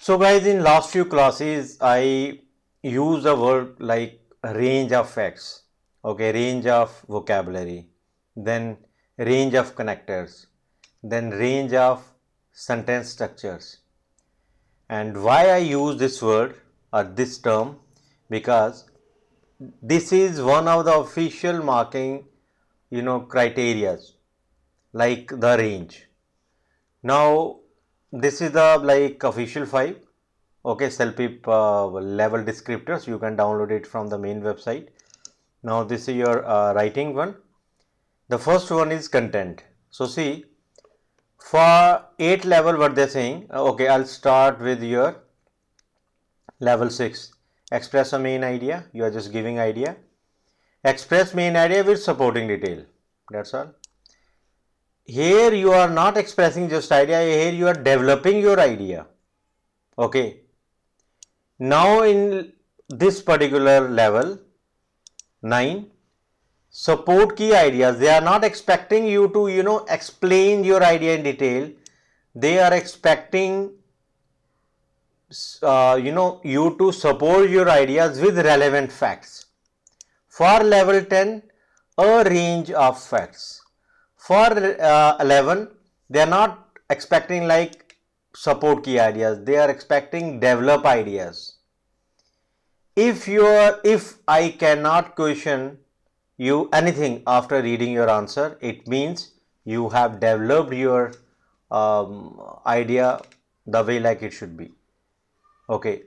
So guys, in last few classes I use a word like range of facts, okay, range of vocabulary, then range of connectors, then range of sentence structures. And why I use this word or this term, because this is one of the official marking criterias like the range. Now this is the like official 5, okay, CELPIP level descriptors. You can download it from the main website. Now this is your writing one. The first one is content. So see, for 8 level what they're saying, okay, I'll start with your level 6. Express a main idea. You are just giving idea. Express main idea with supporting detail. That's all. Here you are not expressing just idea. Here you are developing your idea. Okay. Now in this particular level 9, support key ideas. They are not expecting you to explain your idea in detail. They are expecting you to support your ideas with relevant facts. For level 10, a range of facts. For 11, they are not expecting like support key ideas. They are expecting develop ideas. If I cannot question you anything after reading your answer, it means you have developed your idea the way like it should be. Okay,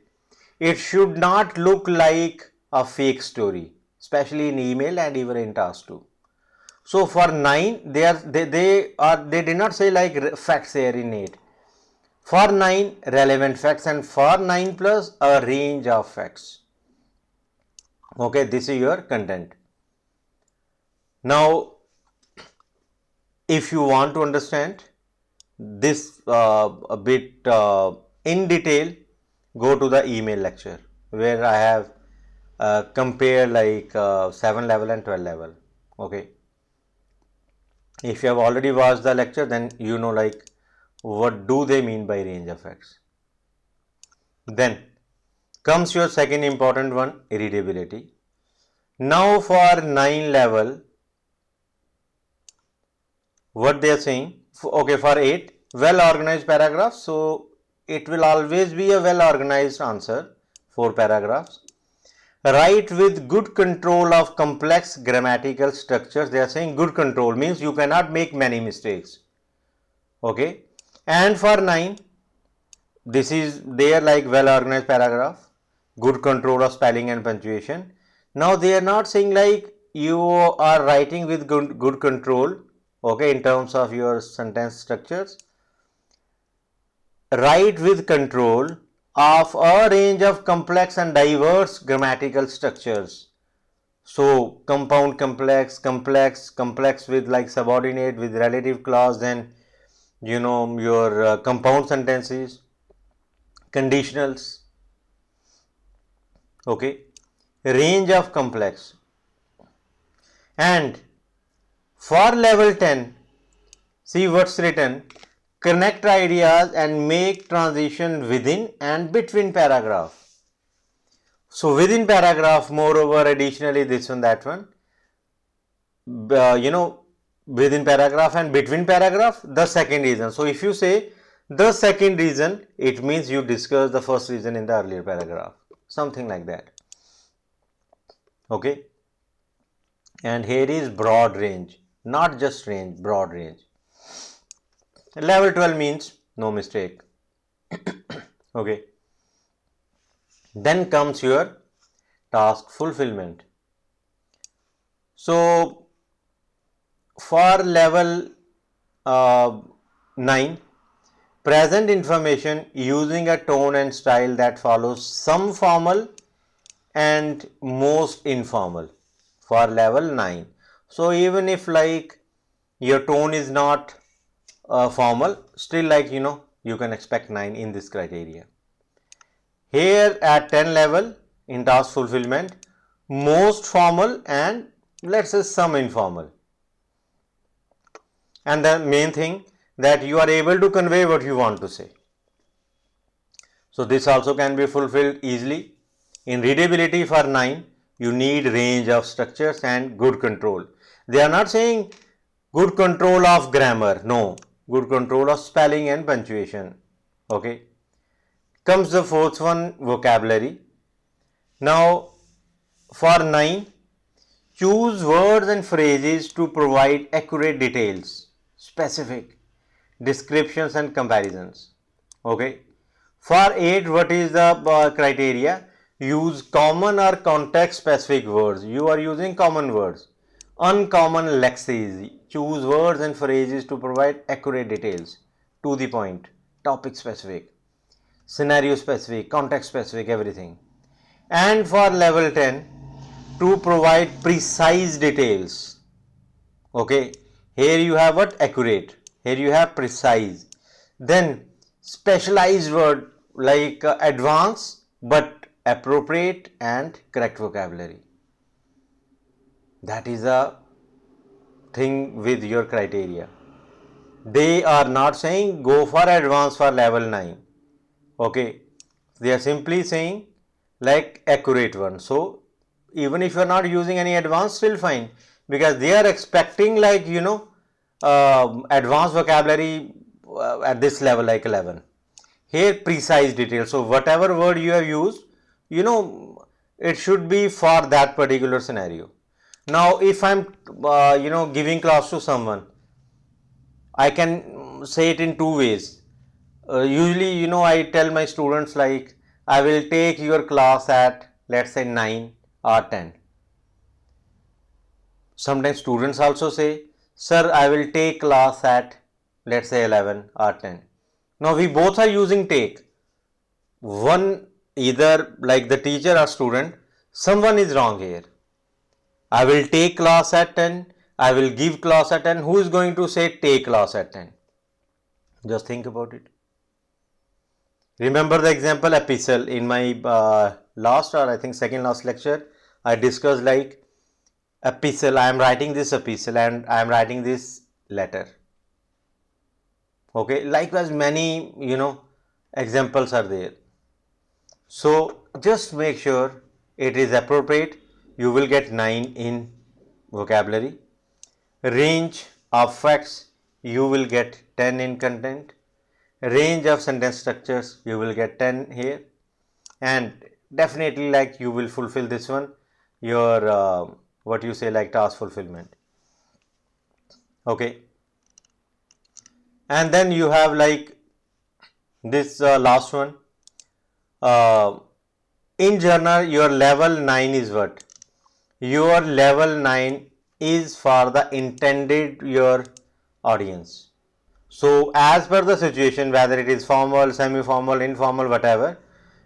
it should not look like a fake story, especially in email and even in task 2. So for 9, they did not say like facts here in 8. For 9, relevant facts, and for 9 plus a range of facts. Okay, this is your content. Now, if you want to understand this a bit in detail, go to the email lecture where I have compared like 7 level and 12 level. Okay. If you have already watched the lecture, then you know like what do they mean by range of facts. Then comes your second important one, readability. Now for 9 level, what they are saying, okay, for 8, well organized paragraphs. So it will always be a well organized answer, 4 paragraphs. Write with good control of complex grammatical structures. They are saying good control means you cannot make many mistakes. Okay. And for 9, this is there like well organized paragraph, good control of spelling and punctuation. Now they are not saying like you are writing with good control, okay, in terms of your sentence structures. Write with control of a range of complex and diverse grammatical structures. So compound complex, complex with like subordinate with relative clause, then your compound sentences, conditionals. Okay, range of complex. And for level 10, see what's written, connect ideas and make transition within and between paragraph. So within paragraph, moreover, additionally this one, that one, within paragraph and between paragraph, the second reason. So if you say the second reason, it means you discussed the first reason in the earlier paragraph, something like that. Okay. And here is broad range, not just range, broad range. Level 12 means no mistake. Okay. Then comes your task fulfillment. So for level 9, present information using a tone and style that follows some formal and most informal for level 9. So even if like your tone is not formal, still like you can expect 9 in this criteria. Here at 10 level in task fulfillment, most formal and let's say some informal. And the main thing that you are able to convey what you want to say. So this also can be fulfilled easily. In readability for 9, you need range of structures and good control. They are not saying good control of grammar, no, good control of spelling and punctuation. Okay. Comes the fourth one, vocabulary. Now for 9, choose words and phrases to provide accurate details, specific descriptions and comparisons. Okay. For 8, what is the criteria? Use common or context specific words. You are using common words. Uncommon lexes. Choose words and phrases to provide accurate details, to the point, topic specific, scenario specific, context specific, everything. And for level 10, to provide precise details. Okay, here you have what? Accurate. Here you have precise. Then specialized word like advanced but appropriate and correct vocabulary. That is a thing with your criteria. They are not saying go for advanced for level 9. Okay, they are simply saying like accurate one. So even if you are not using any advanced, still fine, because they are expecting like advanced vocabulary at this level like 11. Here precise details. So whatever word you have used, it should be for that particular scenario. Now if I'm giving class to someone, I can say it in two ways. Usually, I tell my students like I will take your class at, let's say, 9 or 10. Sometimes students also say, sir, I will take class at, let's say, 11 or 10. Now we both are using take. One, either like the teacher or student, someone is wrong here. I will take class at 10. I will give class at 10. Who is going to say take class at 10? Just think about it. Remember the example epistle in my last, or I think second last lecture, I discussed like epistle. I am writing this epistle and I am writing this letter. Okay, likewise many examples are there. So just make sure it is appropriate. You will get 9 in vocabulary. Range of facts, you will get 10 in content. Range of sentence structures, you will get 10 here. And definitely like you will fulfill this one, your what you say like task fulfillment. Okay. And then you have like this last one. In general, your level 9 is what? Your level 9 is for the intended your audience. So as per the situation, whether it is formal, semi-formal, informal, whatever,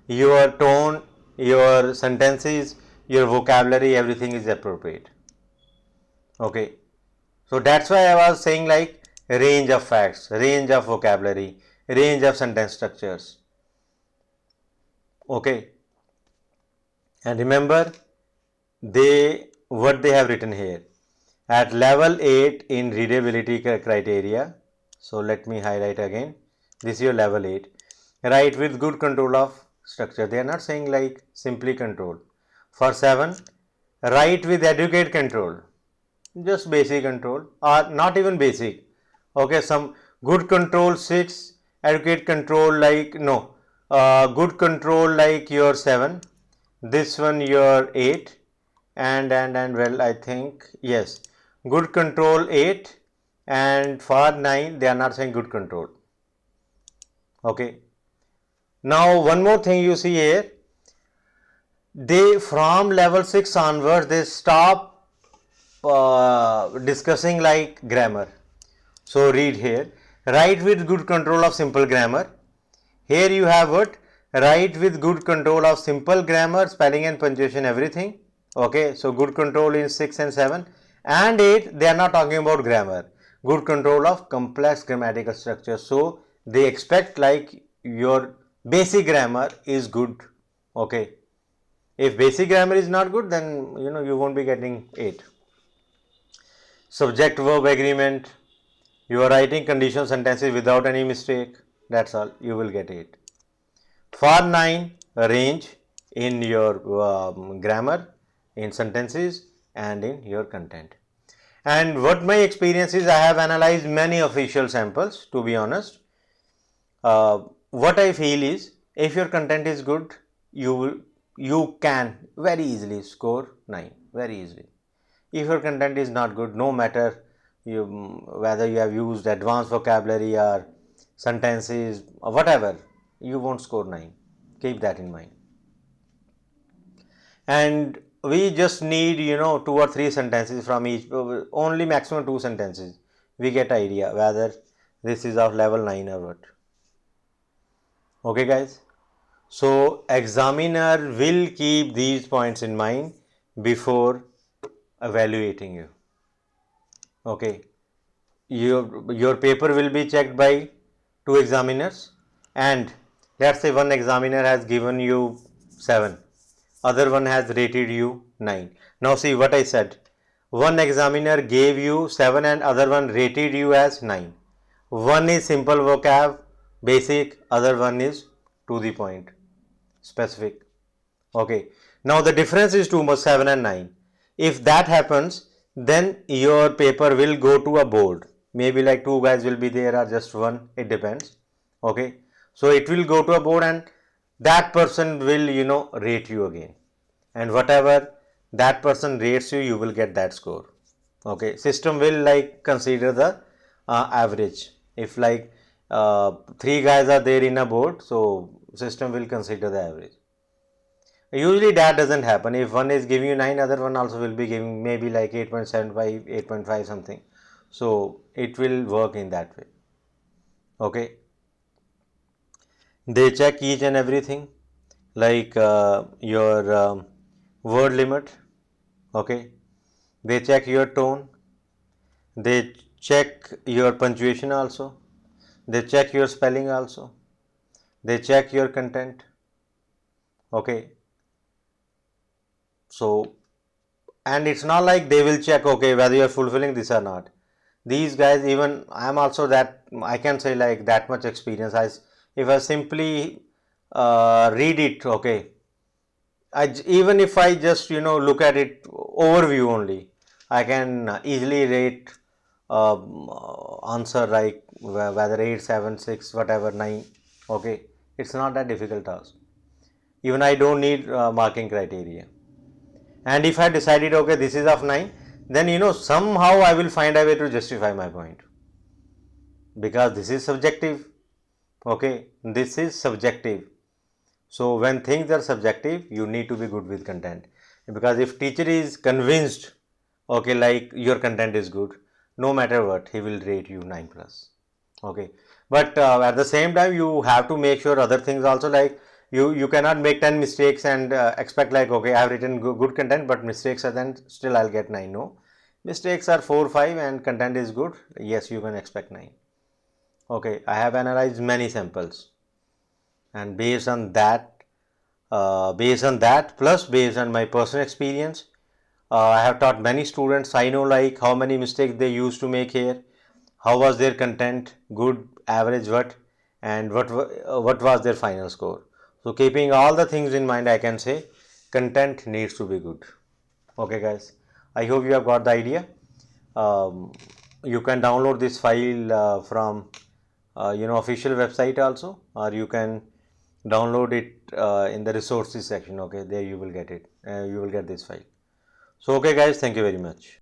your tone, your sentences, your vocabulary, everything is appropriate. Okay. So that's why I was saying like range of facts, range of vocabulary, range of sentence structures. Okay. And remember what they have written here at level 8 in readability criteria. So let me highlight again. This is your level 8. Write with good control of structure. They are not saying like simply control. For 7, write with adequate control. Just basic control or not even basic. Okay, some good control 6, adequate control like no. Good control like your 7. This one your 8 and well I think yes, good control 8, and for 9 they are not saying good control. Okay. Now one more thing you see here, they from level 6 onwards they stop discussing like grammar. So read here, write with good control of simple grammar. Here you have what? Write with good control of simple grammar, spelling and punctuation, everything. Okay, so good control in 6 and 7 and 8 they are not talking about grammar. Good control of complex grammatical structure. So they expect like your basic grammar is good. Okay, if basic grammar is not good, then you won't be getting 8. Subject verb agreement, you are writing conditional sentences without any mistake, that's all, you will get 8. For 9, range in your grammar, in sentences and in your content. And what my experience is, I have analyzed many official samples, to be honest. What I feel is, if your content is good, you can very easily score 9, very easily. If your content is not good, no matter whether you have used advanced vocabulary or sentences or whatever, you won't score 9. Keep that in mind. And we just need 2 or 3 sentences from each, only maximum 2 sentences. We get idea whether this is of level 9 or what. Okay guys, so examiner will keep these points in mind before evaluating you. Okay, your paper will be checked by 2 examiners, and let's say one examiner has given you 7, other one has rated you 9. Now see what I said, one examiner gave you 7 and other one rated you as 9. One is simple vocab, basic, other one is to the point, specific. Okay, now the difference is too much, 7 and 9. If that happens, then your paper will go to a board. Maybe like 2 guys will be there or just one, it depends. Okay, so it will go to a board and that person will rate you again, and whatever that person rates you, you will get that score. Okay, system will like consider the average. If like 3 guys are there in a board, so system will consider the average. Usually that doesn't happen. If one is giving you 9, other one also will be giving maybe like 8.75, 8.5 something. So it will work in that way. Okay, they check each and everything, like your word limit. Okay, they check your tone, they check your punctuation also, they check your spelling also, they check your content. Okay, so, and it's not like they will check okay whether you are fulfilling this or not. These guys, even I am also that, I can say like that much experience. If I simply read it, okay, even if I just look at it overview only, I can easily rate answer like whether 8, 7, 6, whatever 9. Okay, it's not that difficult task. Even I don't need marking criteria. And if I decided okay this is of 9, then somehow I will find a way to justify my point, because this is subjective. Okay, this is subjective. So when things are subjective, you need to be good with content, because if teacher is convinced okay like your content is good, no matter what, he will rate you 9 plus. Okay, but at the same time you have to make sure other things also, like you cannot make 10 mistakes and expect like okay I have written good content but mistakes are, then still I'll get 9. No, mistakes are 4, 5 and content is good, yes you can expect 9. Okay, I have analyzed many samples, and based on that plus based on my personal experience, I have taught many students. I know like how many mistakes they used to make here, how was their content, good, average, what, and what was their final score. So keeping all the things in mind, I can say content needs to be good. Okay guys, I hope you have got the idea. You can download this file from official website also, or you can download it in the resources section. Okay, there you will get it, you will get this file. So okay guys, thank you very much.